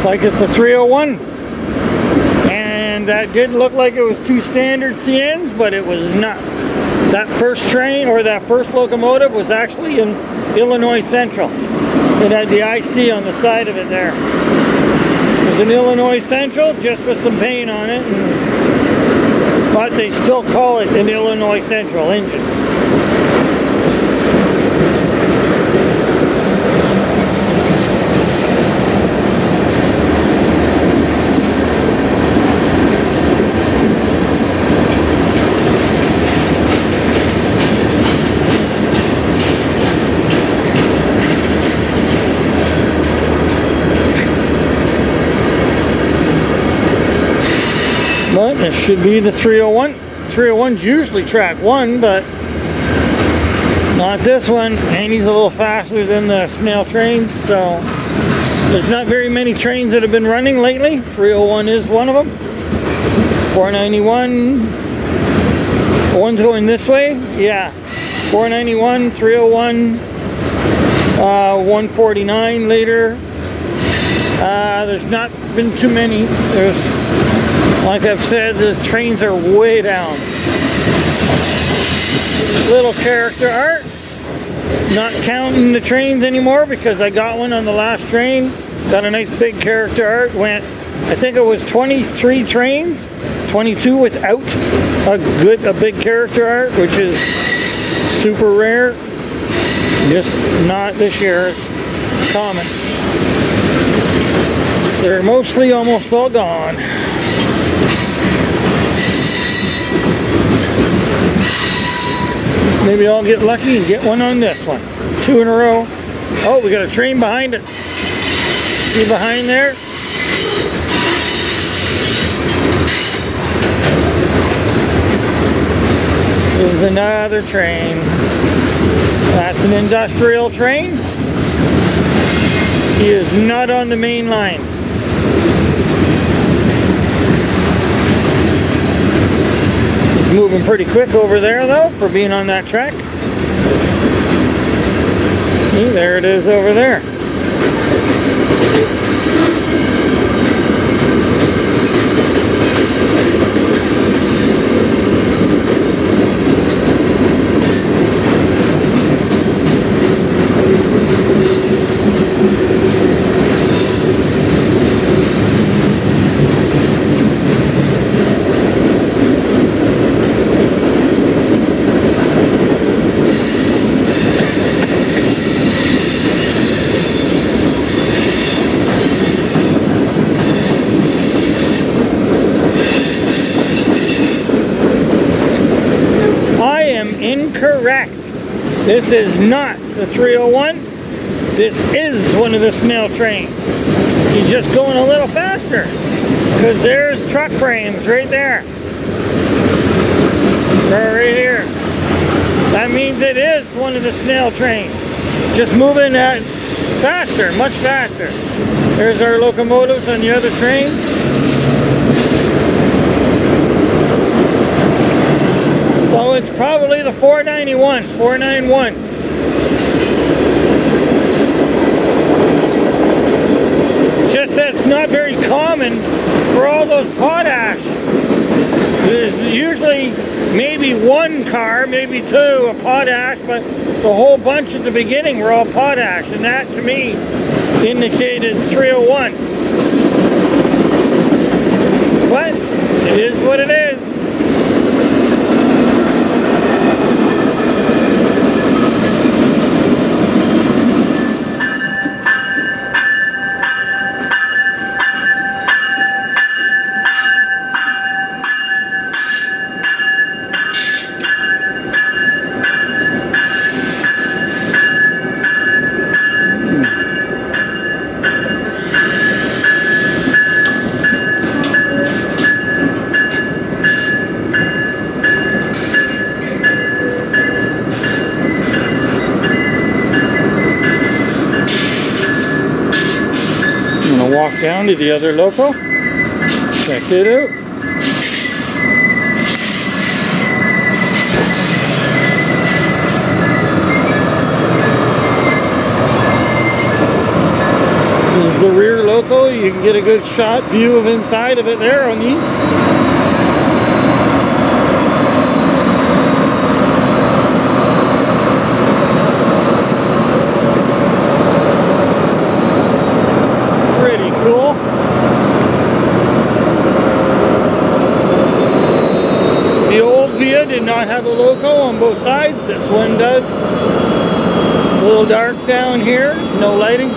Looks like it's a 301. And that did look like it was two standard CNs, but it was not. That first train, or that first locomotive, was actually in Illinois Central. It had the IC on the side of it there. It was an Illinois Central, just with some paint on it, but they still call it an Illinois Central engine. But this should be the 301. 301's usually track 1, but not this one. And he's a little faster than the snail trains, so there's not very many trains that have been running lately. 301 is one of them. 491. One's going this way. Yeah. 491, 301, 149 later. There's not been too many. Like I've said, the trains are way down. Little character art. Not counting the trains anymore because I got one on the last train. Got a nice big character art. Went, I think it was 23 trains. 22 without a big character art, which is super rare. Just not this year. It's common. They're mostly almost all gone. Maybe I'll get lucky and get one on this one. 2 in a row. Oh, we got a train behind it. See behind there? There's another train. That's an industrial train. He is not on the main line. Moving pretty quick over there though for being on that track. See, there it is over there. Incorrect. This is not the 301. This is one of the snail trains. He's just going a little faster because there's truck frames right there. Right here. That means it is one of the snail trains. Just moving at faster, much faster. There's our locomotives on the other train. So it's probably the 491, 491. Just that it's not very common for all those potash. There's usually maybe one car, maybe two, a potash, but the whole bunch at the beginning were all potash, and that to me indicated 301. But it is what it is. Walk down to the other loco, check it out. This is the rear loco. You you can get a good shot view of inside of it there on these. Pretty cool. The old Via did not have a loco on both sides. This one does. A little dark down here, no lighting.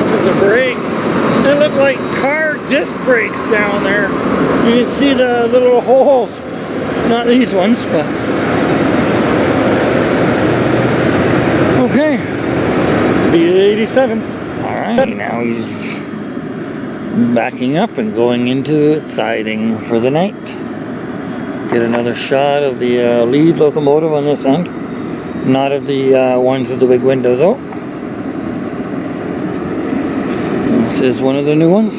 Look at the brakes. They look like car disc brakes down there. You can see the little holes. Not these ones, but... Okay. B87. Alright, now he's backing up and going into siding for the night. Get another shot of the lead locomotive on this end. Not of the ones with the big window though. This is one of the new ones.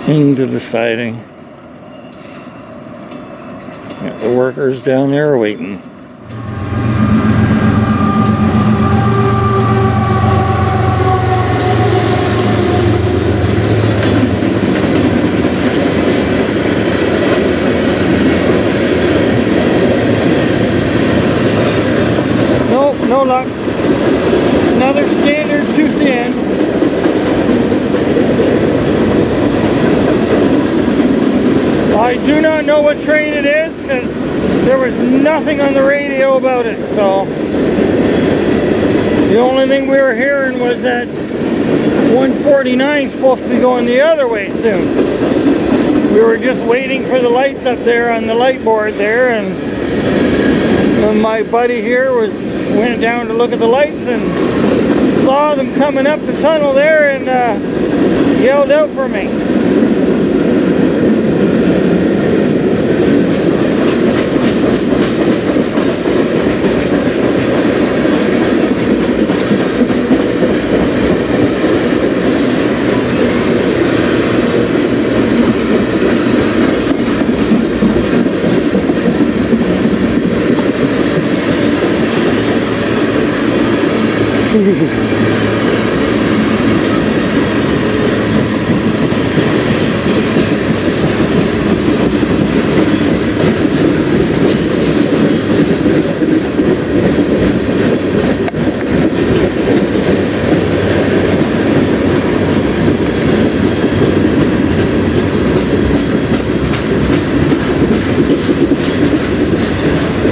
Into the siding. Got the workers down there waiting. Nope, no luck. Another standard 2CN. I do not know what train it is because there was nothing on the radio about it, so the only thing we were hearing was that 149 is supposed to be going the other way soon. We were just waiting for the lights up there on the light board there, and my buddy here went down to look at the lights and saw them coming up the tunnel there and yelled out for me.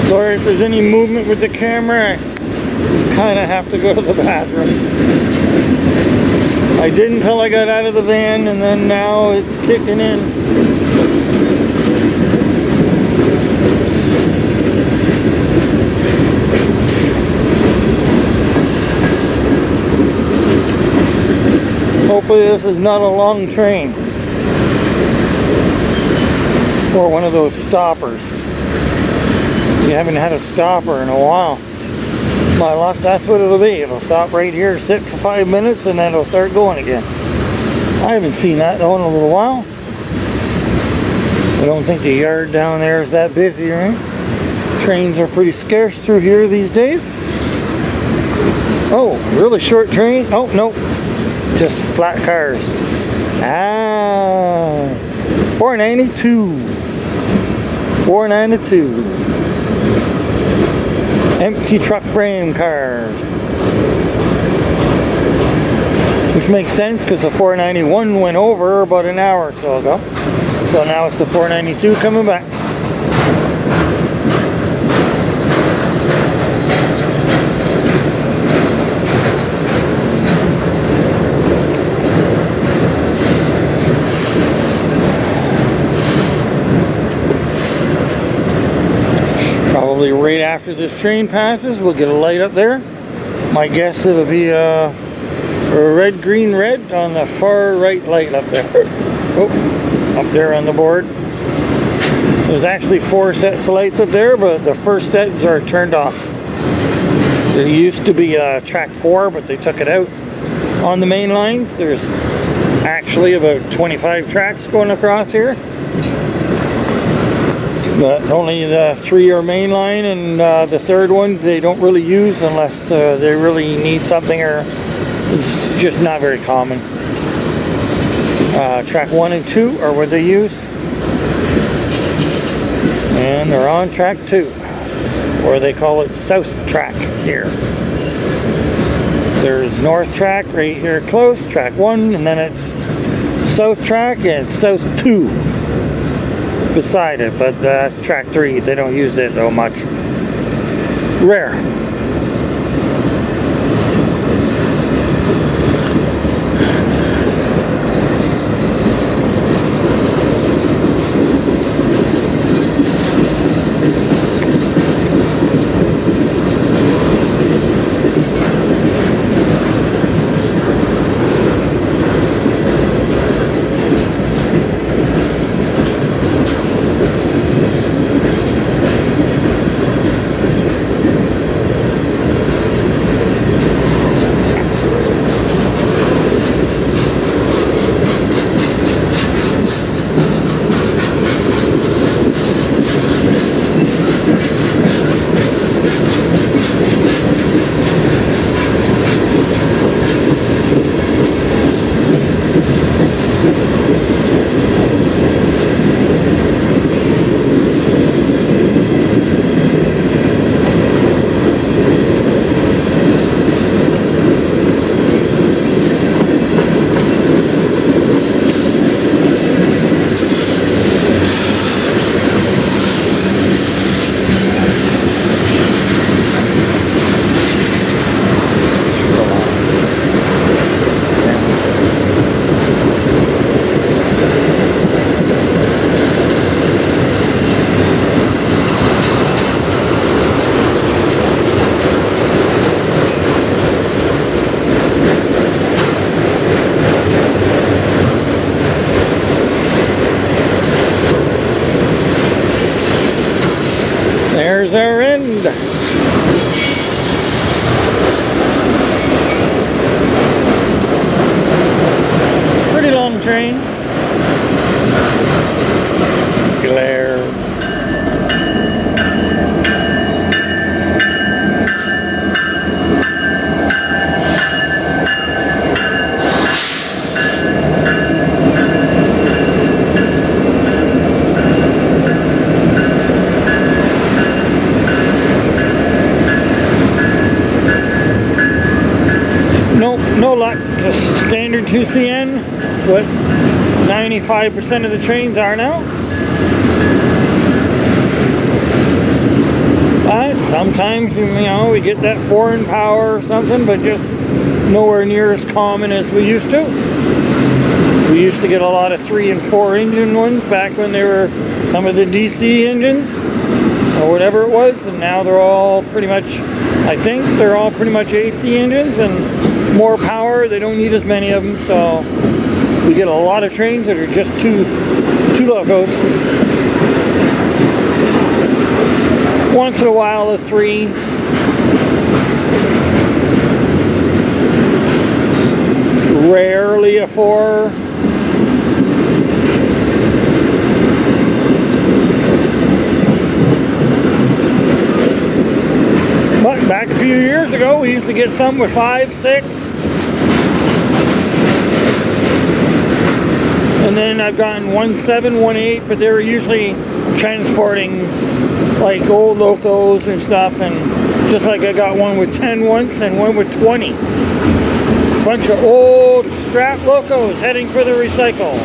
Sorry if there's any movement with the camera. I kind of have to go to the bathroom. I didn't until I got out of the van, and then now it's kicking in. Hopefully this is not a long train. Or one of those stoppers. We haven't had a stopper in a while. My luck, that's what it'll be. It'll stop right here, sit for 5 minutes, and then it'll start going again. I haven't seen that though in a little while. I don't think the yard down there is that busy, right? Trains are pretty scarce through here these days. Oh, really short train. Oh, no. Just flat cars. Ah. 492. 492. Empty truck frame cars. Which makes sense because the 491 went over about an hour or so ago. So now it's the 492 coming back. Probably right after the this train passes, we'll get a light up there. My guess it'll be a red, green, red on the far right light up there. Oh, up there on the board. There's actually 4 sets of lights up there, but the first sets are turned off. There used to be track 4, but they took it out. On the main lines, there's actually about 25 tracks going across here. But only the 3 are main line, and the third one they don't really use unless they really need something, or it's just not very common. Track 1 and 2 are what they use. And they're on track 2, or they call it South Track here. There's North Track right here close, track 1, and then it's South Track and South 2 beside it, but that's track 3. They don't use it though much. Rare. There's our end. Pretty long train. Glare. No luck, just standard 2CN. That's what 95% of the trains are now. But sometimes, you know, we get that foreign power or something, but just nowhere near as common as we used to. We used to get a lot of 3 and 4 engine ones back when they were some of the DC engines or whatever it was, and now they're all pretty much, I think they're all pretty much AC engines and more power. They don't need as many of them, so we get a lot of trains that are just two locos. Once in a while a 3. Rarely a 4. But back a few years ago, we used to get some with 5, 6. And then I've gotten 1.7, 1.8, but they were usually transporting like old locos and stuff. And just like I got one with 10 once and one with 20. Bunch of old scrap locos heading for the recycle.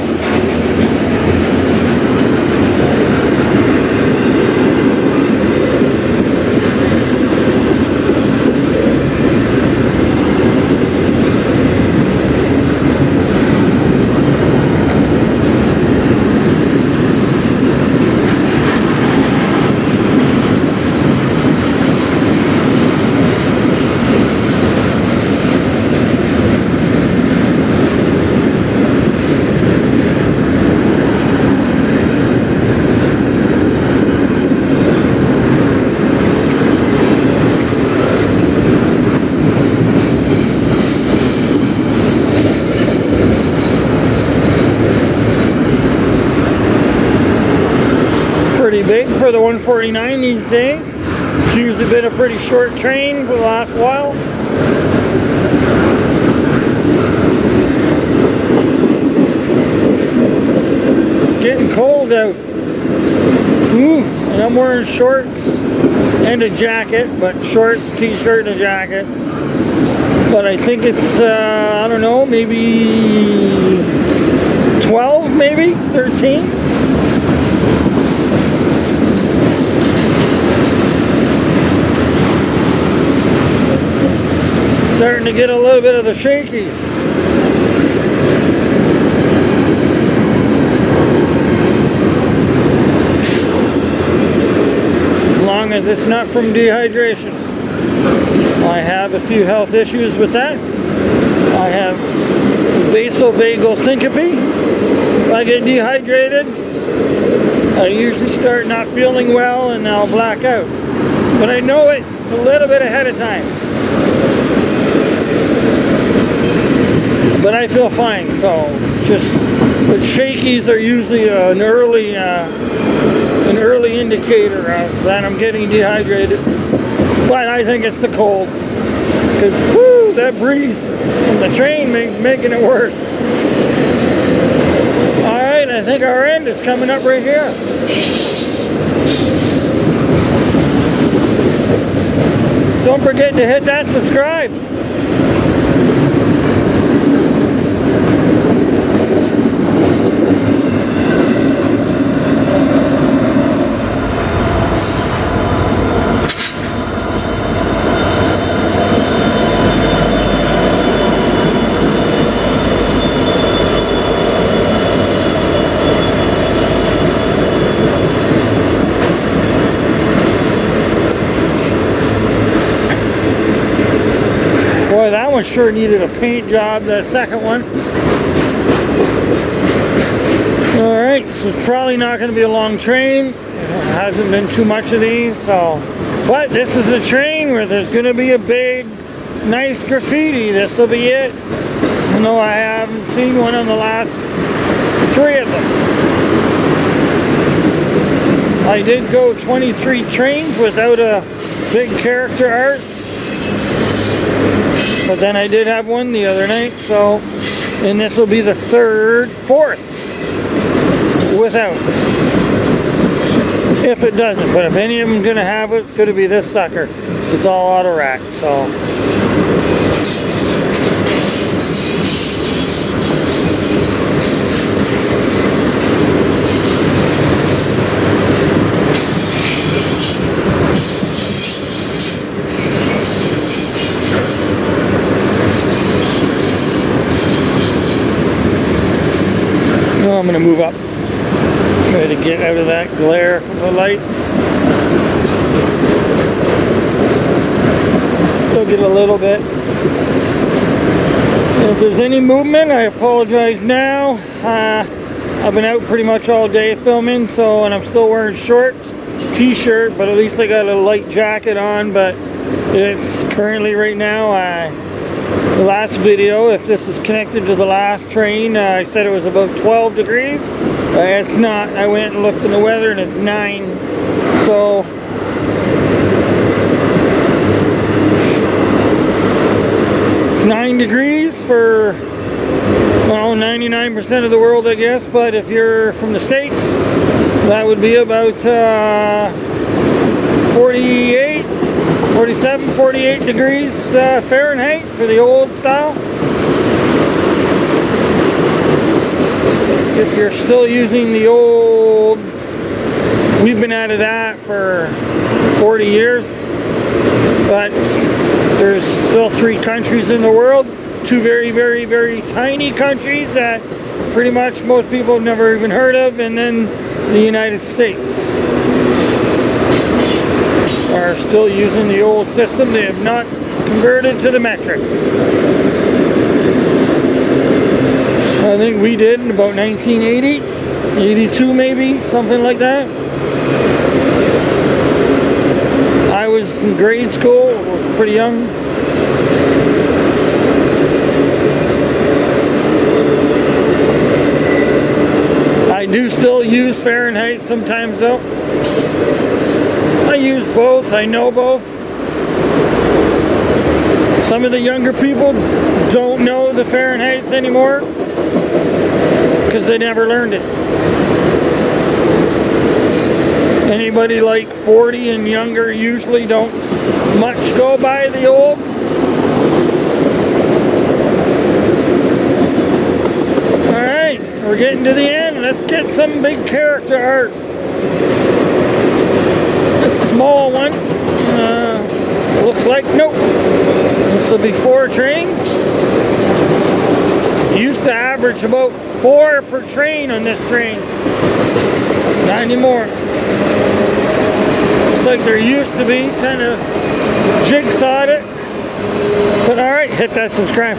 Pretty big for the 149 these days. It's usually been a pretty short train for the last while. It's getting cold out. And I'm wearing shorts and a jacket, but shorts, t-shirt, and a jacket. But I think it's, I don't know, maybe 12, maybe 13. Starting to get a little bit of the shakies. As long as it's not from dehydration. I have a few health issues with that. I have vasovagal syncope. If I get dehydrated, I usually start not feeling well and I'll black out. But I know it a little bit ahead of time. But I feel fine, so but shakies are usually an early indicator of that I'm getting dehydrated. But I think it's the cold, because whoo, that breeze from the train making it worse. All right, I think our end is coming up right here. Don't forget to hit that subscribe. Boy, that one sure needed a paint job, that second one. Alright, so it's probably not going to be a long train. There hasn't been too much of these, so. But this is a train where there's going to be a big, nice graffiti. This will be it. Even though I haven't seen one on the last 3 of them. I did go 23 trains without a big character art. But then I did have one the other night, so, and this will be the 4th without. If it doesn't, but if any of them gonna have it, it's gonna be this sucker. It's all out of rack, so. I'm going to move up, try to get out of that glare from the light. Still get a little bit. If there's any movement, I apologize now. I've been out pretty much all day filming, so, and I'm still wearing shorts, t-shirt, but at least I got a light jacket on. But it's currently right now, the last video, if this is connected to the last train, I said it was about 12 degrees. It's not. I went and looked in the weather and it's 9. So it's 9 degrees for, well, 99% of the world, I guess. But if you're from the States, that would be about 47, 48 degrees Fahrenheit for the old style. If you're still using the old, we've been out of that for 40 years, but there's still 3 countries in the world, 2 very, very, very tiny countries that pretty much most people have never even heard of, and then the United States are still using the old system. They have not converted to the metric. I think we did in about 1980, 82 maybe, something like that. I was in grade school, I was pretty young. I do still use Fahrenheit sometimes though. I use both. I know both. Some of the younger people don't know the Fahrenheits anymore because they never learned it. Anybody like 40 and younger usually don't much go by the old. Alright, we're getting to the end. Let's get some big character art. This small one looks like, nope. This will be 4 trains. Used to average about 4 per train on this train. Not anymore. Looks like there used to be, kind of jigsawed it. But alright, hit that subscribe.